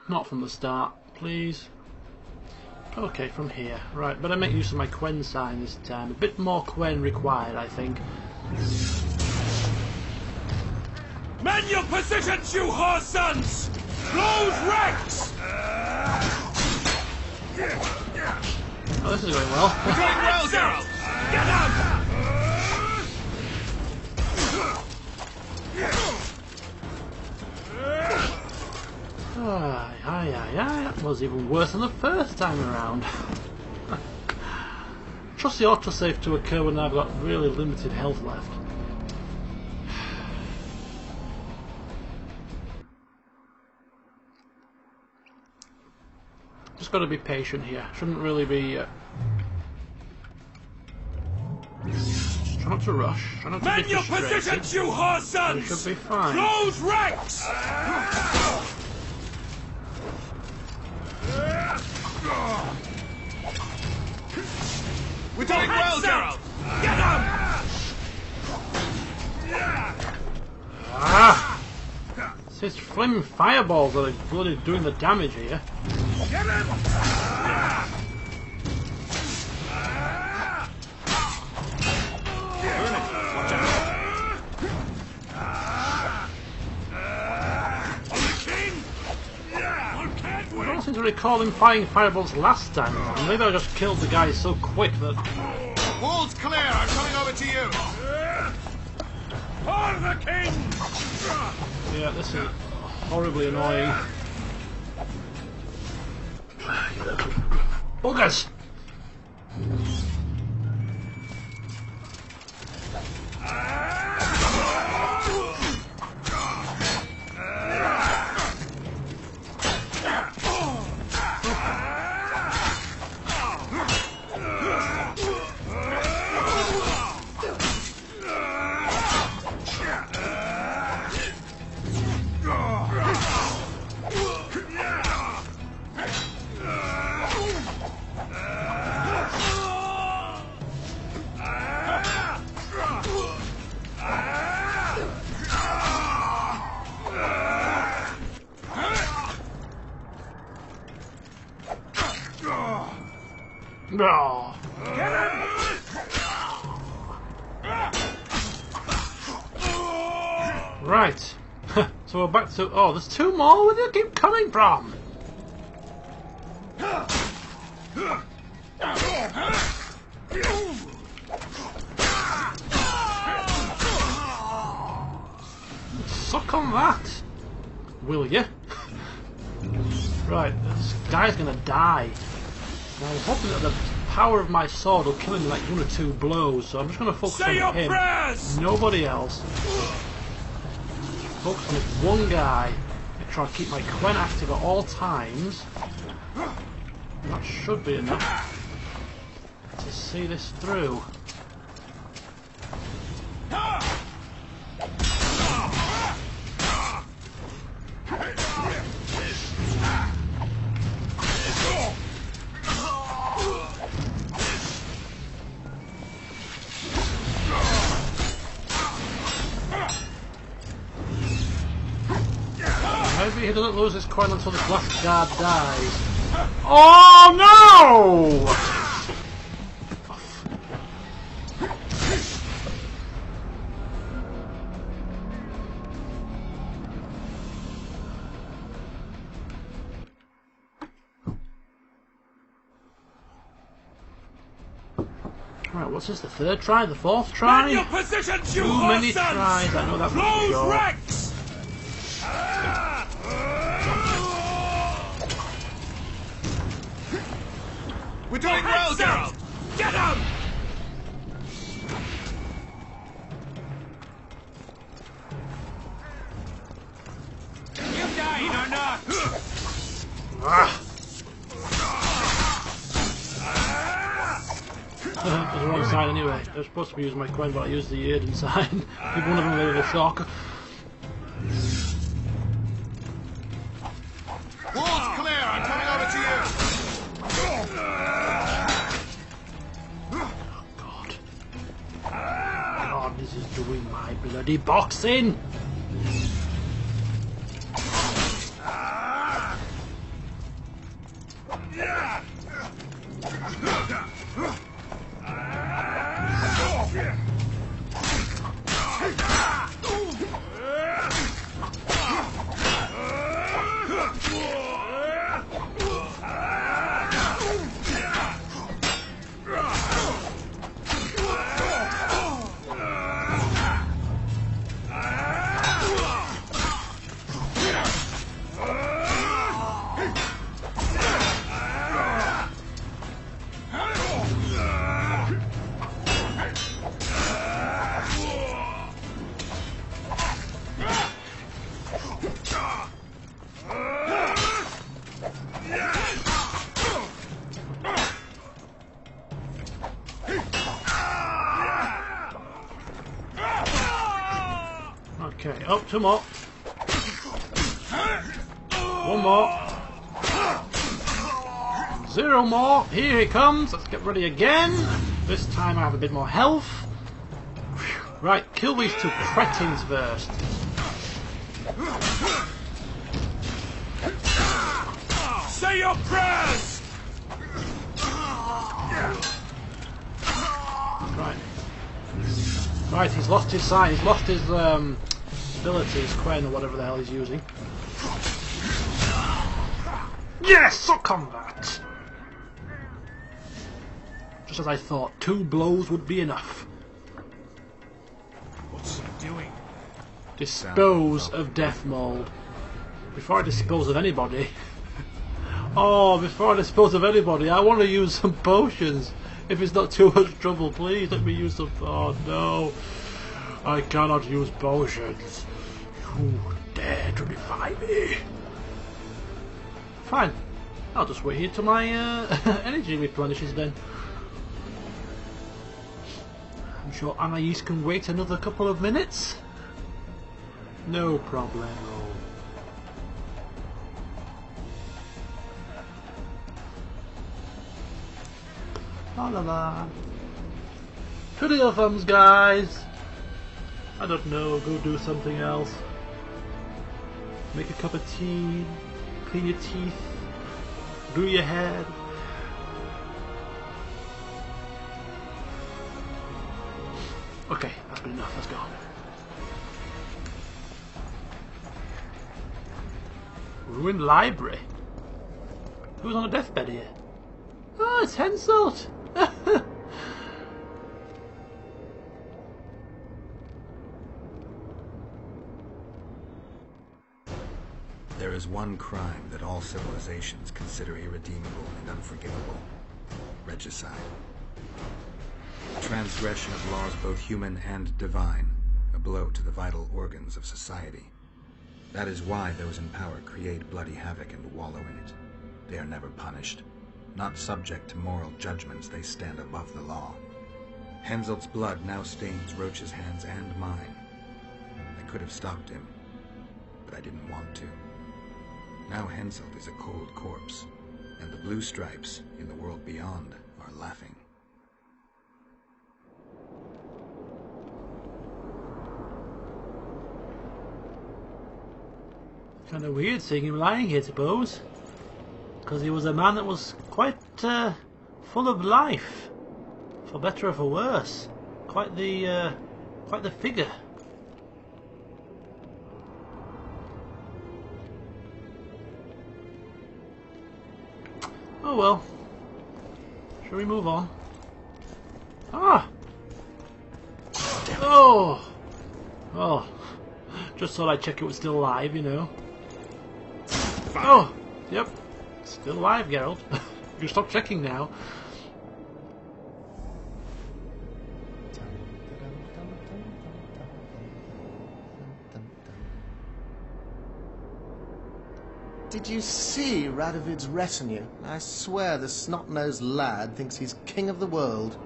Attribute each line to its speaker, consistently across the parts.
Speaker 1: Not from the start, please. Okay, from here. Right, better make use of my Quen sign this time. A bit more Quen required, I think.
Speaker 2: Man your positions, you whore sons! Close ranks!
Speaker 1: Oh, this is going well.
Speaker 2: You're doing well, Geralt! Get up!
Speaker 1: That was even worse than the first time around. Trust the autosave to occur when I've got really limited health left. Just got to be patient here. Shouldn't really be. Just try not to rush. Try not to
Speaker 2: Man
Speaker 1: be
Speaker 2: your
Speaker 1: frustrated.
Speaker 2: positions, you whore sons!
Speaker 1: We should be fine.
Speaker 2: Close ranks! We're doing well, Geralt! Get up!
Speaker 1: Ah! It's his flaming fireballs that are bloody doing the damage here.
Speaker 2: Get him! Watch out! On the king!
Speaker 1: I don't seem to recall him firing fireballs last time around. Maybe I just killed the guy so quick that...
Speaker 2: Wall's clear! I'm coming over to you! For the king!
Speaker 1: Yeah, this is horribly annoying. Buggers! Oh. Right. So we're back to... Oh, there's two more? Where do they keep coming from? Suck on that, will you? Right, this guy's gonna die. Now, I'm hoping that the power of my sword will kill him in like 1 or 2 blows, so I'm just gonna focus on him.
Speaker 2: Prayers!
Speaker 1: Nobody else. Focus on this one guy. Make sure I keep my Quen active at all times. That should be enough to see this through. Maybe he doesn't lose his coin until this last guard dies. Oh no! Right, what's this? The 3rd try? The 4th try?
Speaker 2: Man your positions, you
Speaker 1: Too many
Speaker 2: sons!
Speaker 1: tries, I know that for
Speaker 2: Close
Speaker 1: sure.
Speaker 2: ranks! We're doing well, Geralt! Get him! You dying or not?
Speaker 1: Ah. The wrong side anyway. I was supposed to be using my Quen, but I used the Earden side. Give one of them a little shock.
Speaker 2: Wall's clear! I'm coming over to you!
Speaker 1: God, this is doing my bloody boxing! Oh, two more. One more. 0 more. Here he comes. Let's get ready again. This time I have a bit more health. Right, kill these two cretins first.
Speaker 2: Say your prayers!
Speaker 1: Right. Right, he's lost his sign. He's lost his abilities, Quen or whatever the hell he's using. Yes! Suck on that! Just as I thought, 2 blows would be enough.
Speaker 2: What's he doing?
Speaker 1: Dispose of Death Mold. Before I dispose of anybody... Oh, before I dispose of anybody, I want to use some potions. If it's not too much trouble, please let me use some... Oh no. I cannot use potions. You dare to defy me. Fine. I'll just wait here till my energy replenishes then. I'm sure Anais can wait another couple of minutes. No problem. La la la. Twiddle your thumbs, guys. I don't know, go do something else. Make a cup of tea, clean your teeth, do your hair. Okay, that's good enough, let's go. Ruined library? Who's on a deathbed here? Oh, it's Henselt!
Speaker 3: There is one crime that all civilizations consider irredeemable and unforgivable: regicide. A transgression of laws both human and divine, a blow to the vital organs of society. That is why those in power create bloody havoc and wallow in it. They are never punished. Not subject to moral judgments, they stand above the law. Henselt's blood now stains Roach's hands and mine. I could have stopped him, but I didn't want to. Now Henselt is a cold corpse, and the blue stripes in the world beyond are laughing.
Speaker 1: Kind of weird seeing him lying here, I suppose. Because he was a man that was quite full of life, for better or for worse. Quite the figure. Oh well. Shall we move on? Ah! Oh! Oh. Just thought I'd check it was still alive, you know. Oh! Yep. Still alive, Geralt. You stop checking now.
Speaker 4: Did you see Radovid's retinue? I swear the snot-nosed lad thinks he's king of the world.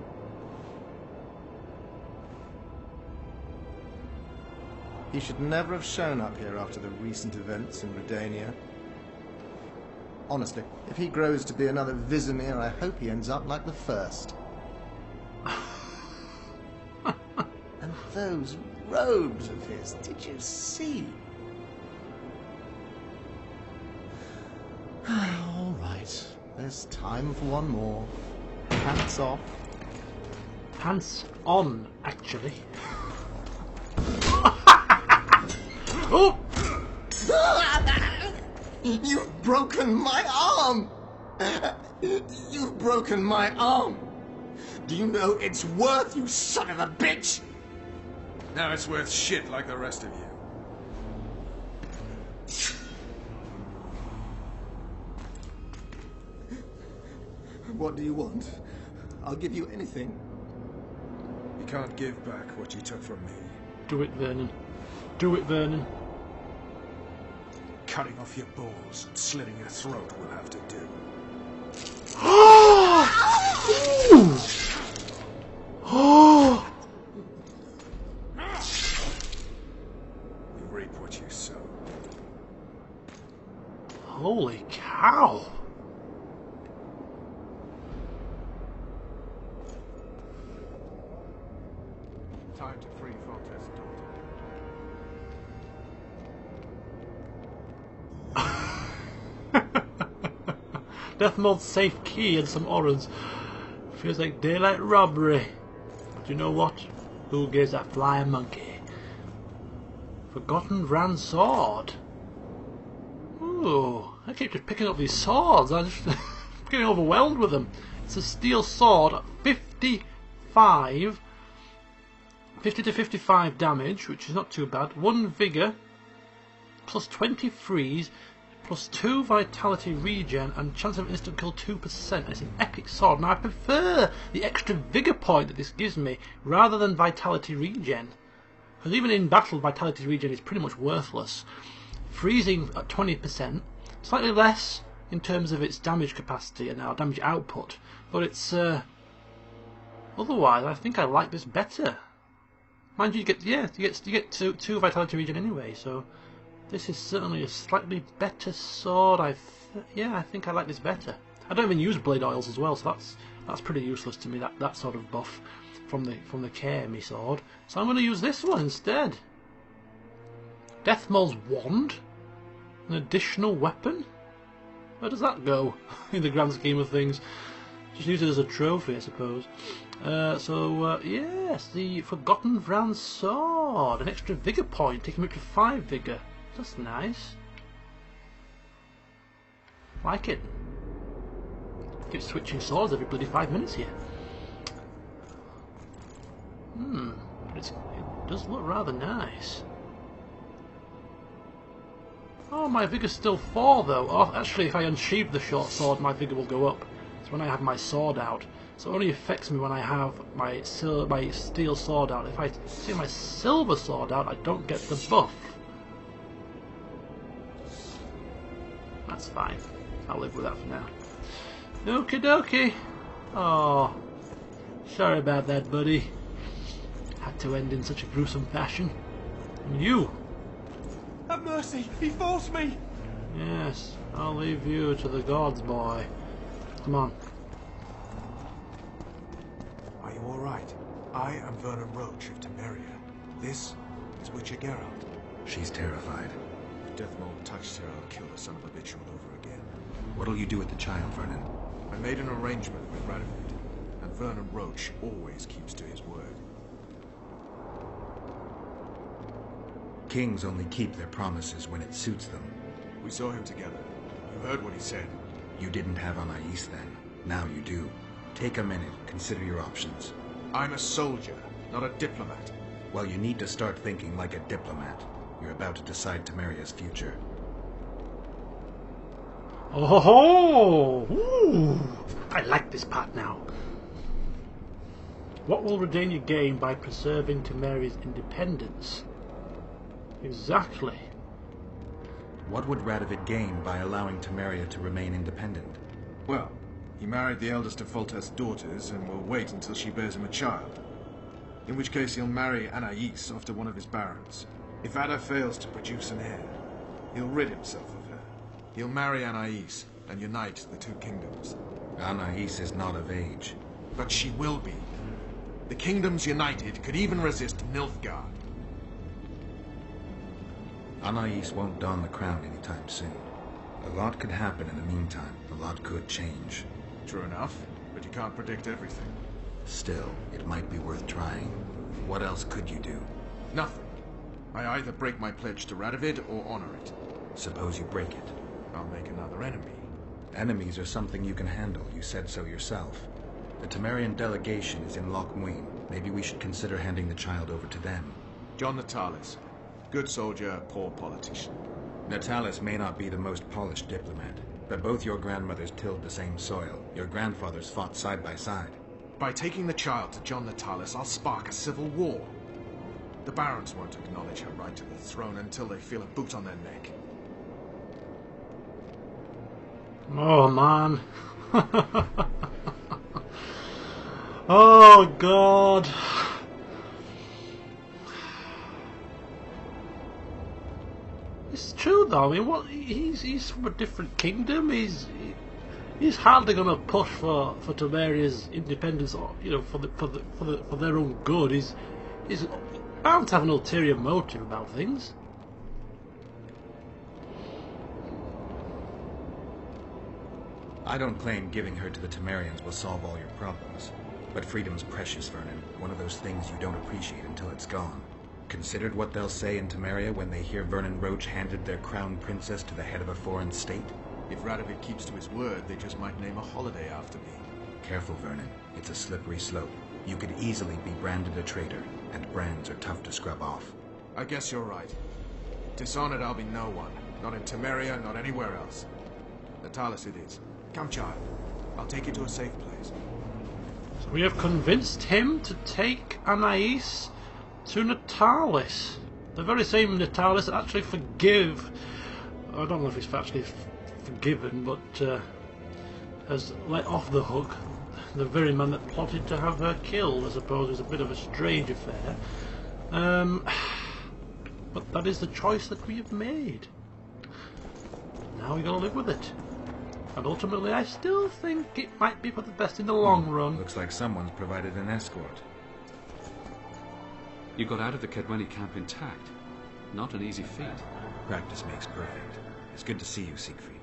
Speaker 4: He should never have shown up here after the recent events in Redania. Honestly, if he grows to be another Vizimir, I hope he ends up like the first. And those robes of his, did you see? All right, there's time for one more. Pants off.
Speaker 1: Pants on, actually. Oh!
Speaker 4: You've broken my arm! You've broken my arm! Do you know it's worth, you son of a bitch?
Speaker 2: Now it's worth shit like the rest of you.
Speaker 4: What do you want? I'll give you anything.
Speaker 2: You can't give back what you took from me.
Speaker 1: Do it, Vernon. Do it, Vernon.
Speaker 2: Cutting off your balls and slitting your throat will have to do.
Speaker 1: Oh!
Speaker 2: We've
Speaker 1: Holy cow!
Speaker 5: Time to free Foltest's daughter.
Speaker 1: Death mode safe key and some orange. Feels like daylight robbery. But you know what? Who gives a flying monkey? Forgotten Vran sword. Ooh, I keep just picking up these swords. I'm just getting overwhelmed with them. It's a steel sword, 50 to 55 damage, which is not too bad. 1 vigor, plus 20 freeze, plus 2 vitality regen, and chance of instant kill 2%. It's an epic sword. Now I prefer the extra vigor point that this gives me rather than vitality regen. Because even in battle, vitality regen is pretty much worthless. Freezing at 20%, slightly less in terms of its damage capacity and our damage output, but it's otherwise I think I like this better. Mind you, you get two vitality regen anyway, so this is certainly a slightly better sword. I think I like this better. I don't even use blade oils as well, so that's pretty useless to me. That sort of buff from the Kemi sword. So I'm going to use this one instead. Deathmaul's wand, an additional weapon. Where does that go in the grand scheme of things? Just use it as a trophy, I suppose. Yes, the Forgotten Vran sword, an extra vigor point, taking me up to 5 vigor. That's nice. Like it. Keep switching swords every bloody 5 minutes here. It does look rather nice. Oh, my vigor's still 4 though. Oh, actually, if I unsheathe the short sword, my vigor will go up. It's when I have my sword out. So it only affects me when I have my steel sword out. If I see my silver sword out, I don't get the buff. That's fine. I'll live with that for now. Okie dokie. Oh, sorry about that, buddy. Had to end in such a gruesome fashion. And you.
Speaker 5: Have mercy! He forced me!
Speaker 1: Yes, I'll leave you to the gods, boy. Come on.
Speaker 5: Are you alright? I am Vernon Roach of Temeria. This is Witcher Geralt.
Speaker 3: She's terrified.
Speaker 5: If Deathmold touched her, I'll kill the son of a bitch all over again.
Speaker 3: What'll you do with the child, Vernon?
Speaker 5: I made an arrangement with Radovid, and Vernon Roach always keeps to his word.
Speaker 3: Kings only keep their promises when it suits them.
Speaker 5: We saw him together. You heard what he said.
Speaker 3: You didn't have Anais then. Now you do. Take a minute. Consider your options.
Speaker 5: I'm a soldier, not a diplomat.
Speaker 3: Well, you need to start thinking like a diplomat. You're about to decide Temeria's future.
Speaker 1: Oh ho ho! Ooh, I like this part now. What will Redania gain by preserving Temeria's independence? Exactly.
Speaker 3: What would Radovid gain by allowing Temeria to remain independent?
Speaker 5: Well, he married the eldest of Foltest's daughters and will wait until she bears him a child. In which case he'll marry Anais off to one of his barons. If Ada fails to produce an heir, he'll rid himself of her. He'll marry Anais and unite the two kingdoms.
Speaker 3: Anais is not of age.
Speaker 5: But she will be. The kingdoms united could even resist Nilfgaard.
Speaker 3: Anais won't don the crown anytime soon. A lot could happen in the meantime. A lot could change.
Speaker 5: True enough, but you can't predict everything.
Speaker 3: Still, it might be worth trying. What else could you do?
Speaker 5: Nothing. I either break my pledge to Radovid or honor it.
Speaker 3: Suppose you break it.
Speaker 5: I'll make another enemy.
Speaker 3: Enemies are something you can handle. You said so yourself. The Temerian delegation is in Loch Muin. Maybe we should consider handing the child over to them.
Speaker 5: John Natalis. Good soldier, poor politician.
Speaker 3: Natalis may not be the most polished diplomat, but both your grandmothers tilled the same soil. Your grandfathers fought side by side.
Speaker 5: By taking the child to John Natalis, I'll spark a civil war. The barons won't acknowledge her right to the throne until they feel a boot on their neck.
Speaker 1: Oh, man. Oh, God. This true though. I mean, what he's from a different kingdom. He's hardly going to push for Temeria's independence, or for their own good. He's bound to have an ulterior motive about things.
Speaker 3: I don't claim giving her to the Temerians will solve all your problems. But freedom's precious, Vernon. One of those things you don't appreciate until it's gone. Considered what they'll say in Temeria when they hear Vernon Roach handed their crown princess to the head of a foreign state?
Speaker 5: If Radovid keeps to his word, they just might name a holiday after me.
Speaker 3: Careful, Vernon. It's a slippery slope. You could easily be branded a traitor, and brands are tough to scrub off.
Speaker 5: I guess you're right. Dishonored I'll be no one. Not in Temeria, not anywhere else. Natalis it is. Come, child. I'll take you to a safe place.
Speaker 1: So we have convinced him to take Anais to Natalis. The very same Natalis that actually forgive... I don't know if he's actually forgiven, but has let off the hook the very man that plotted to have her killed. I suppose it was a bit of a strange affair. But that is the choice that we have made. Now we gotta live with it. And ultimately, I still think it might be for the best in the long run.
Speaker 3: Looks like someone's provided an escort.
Speaker 6: You got out of the Kedweni camp intact. Not an easy feat.
Speaker 3: Practice makes perfect. It's good to see you, Siegfried.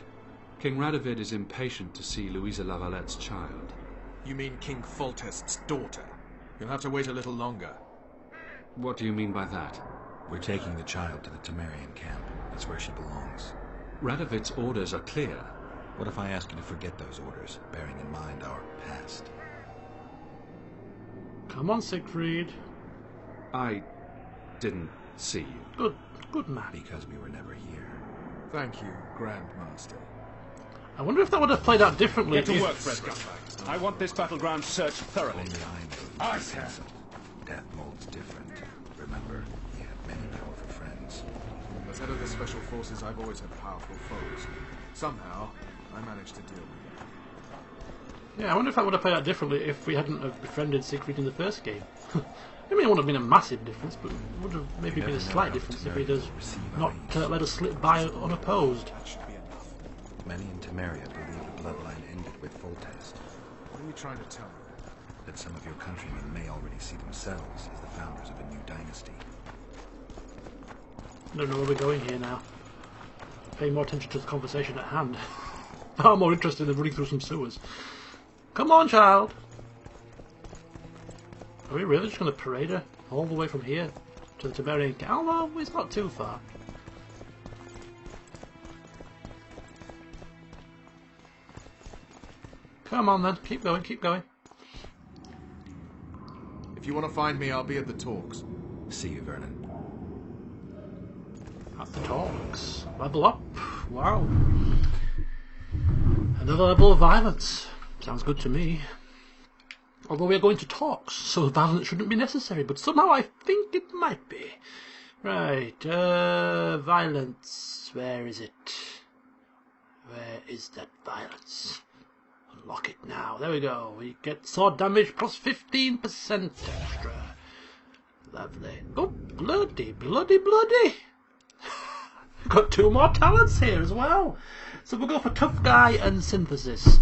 Speaker 6: King Radovid is impatient to see Louisa Lavalette's child.
Speaker 5: You mean King Foltest's daughter? You'll have to wait a little longer.
Speaker 6: What do you mean by that?
Speaker 3: We're taking the child to the Temerian camp. That's where she belongs.
Speaker 6: Radovid's orders are clear.
Speaker 3: What if I ask you to forget those orders, bearing in mind our past?
Speaker 1: Come on, Siegfried.
Speaker 6: I didn't see you.
Speaker 1: Good man.
Speaker 3: Because we were never here.
Speaker 5: Thank you, Grandmaster.
Speaker 1: I wonder if that would have played out differently.
Speaker 2: Get to work, Fresco. I want this battleground searched thoroughly.
Speaker 3: Only I know.
Speaker 2: Aye, sir.
Speaker 3: Death mold's different. Remember, we have many powerful friends.
Speaker 5: As head of the Special Forces, I've always had powerful foes. Somehow, I managed to deal with them.
Speaker 1: Yeah, I wonder if that would have played out differently if we hadn't have befriended Siegfried in the first game. I mean, it wouldn't have been a massive difference, but it would have maybe been a slight difference if he'd not let us slip by unopposed.
Speaker 5: That should be enough.
Speaker 3: Many in Temeria believe the bloodline ended with Foltest.
Speaker 5: What are you trying to tell me?
Speaker 3: That some of your countrymen may already see themselves as the founders of a new dynasty.
Speaker 1: I don't know where we're going here now. Pay more attention to the conversation at hand. Far more interested than running through some sewers. Come on, child! Are we really just going to parade her all the way from here to the Temerian camp? Well, it's not too far. Come on then, keep going, keep going.
Speaker 5: If you want to find me, I'll be at the talks.
Speaker 3: See you, Vernon.
Speaker 1: At the talks. Level up. Wow. Another level of violence. Sounds good to me. Although we are going to talks, so violence shouldn't be necessary, but somehow I think it might be. Right, violence. Where is it? Where is that violence? Unlock it now. There we go. We get sword damage plus 15% extra. Lovely. Oh, bloody, bloody, bloody. We've got 2 more talents here as well. So we'll go for Tough Guy and Synthesis.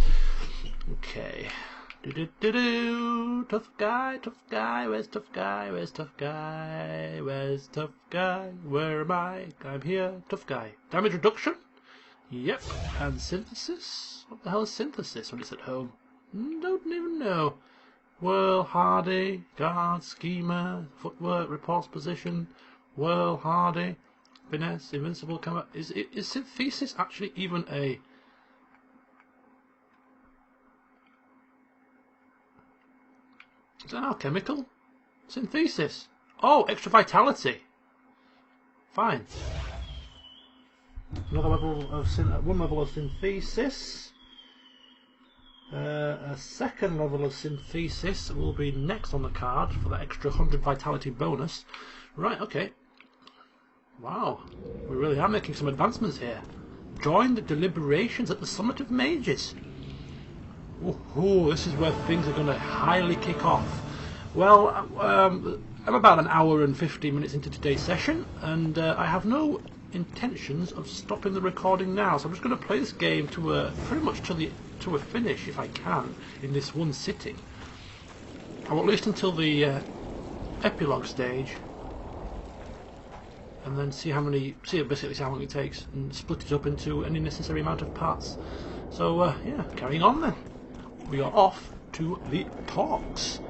Speaker 1: Okay. Tough guy, where's tough guy, where's tough guy, where's tough guy, where am I? I'm here, tough guy. Damage reduction? Yep. And synthesis? What the hell is synthesis when it's at home? Don't even know. Whirl, hardy, guard, schemer, footwork, reports position, whirl, hardy, finesse, invincible combat. Is synthesis actually even a... Is that alchemical? Synthesis. Oh, extra vitality. Fine. Another level of one level of synthesis. A second level of synthesis will be next on the card for that extra 100 vitality bonus. Right, okay. Wow, we really are making some advancements here. Join the deliberations at the Summit of Mages. Ooh, this is where things are going to highly kick off. Well, I'm about an hour and 15 minutes into today's session, and I have no intentions of stopping the recording now. So I'm just going to play this game to pretty much to a finish if I can in this one sitting. Or at least until the epilogue stage, and then see basically how long it takes, and split it up into any necessary amount of parts. So yeah, carrying on then. We are off to the talks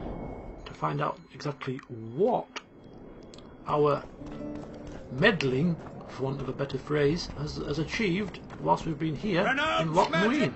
Speaker 1: to find out exactly what our meddling, for want of a better phrase, has achieved whilst we've been here in Loch Muin.